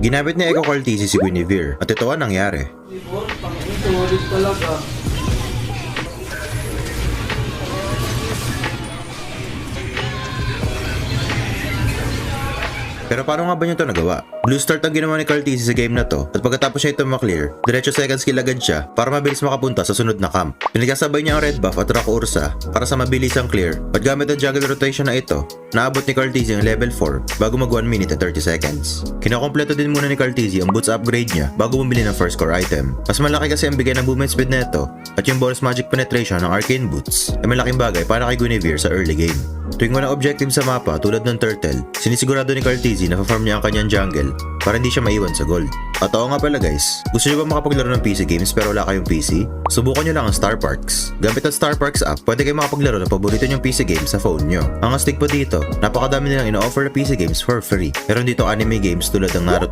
Ginamit ni Echo Cartesi si Guinevere at ito ang nangyari. Solid talaga. Pero paano nga ba niya ito nagawa? Blue start ang ginawa ni Cartesi sa game na to at pagkatapos siya ito maklear, diretso second skill agad siya para mabilis makapunta sa sunod na camp. Pinagkasabay niya ang red buff at rock ursa para sa mabilisang clear at gamit ang jungle rotation na ito, naabot ni Cartesi ang level 4 bago mag 1 minute at 30 seconds. Kinakompleto din muna ni Cartesi ang boots upgrade niya bago bumili ng first core item. Mas malaki kasi ang bigay ng movement speed na ito at yung bonus magic penetration ng arcane boots ay malaking bagay para kay Guinevere sa early game. Tuwing walang objective sa mapa tulad ng turtle, sinisigurado ni Cartesi na fa-farm niya ang kanyang jungle para hindi siya maiwan sa gold. At oo nga pala guys, gusto niyo ba makapaglaro ng PC games pero wala kayong PC? Subukan niyo lang ang Star Parks. Gamit ang Star Parks app, pwede kayo makapaglaro ng paborito niyong PC games sa phone niyo. Ang astig pa dito, napakadami nilang ino-offer na PC games for free. Meron dito anime games tulad ng Naruto,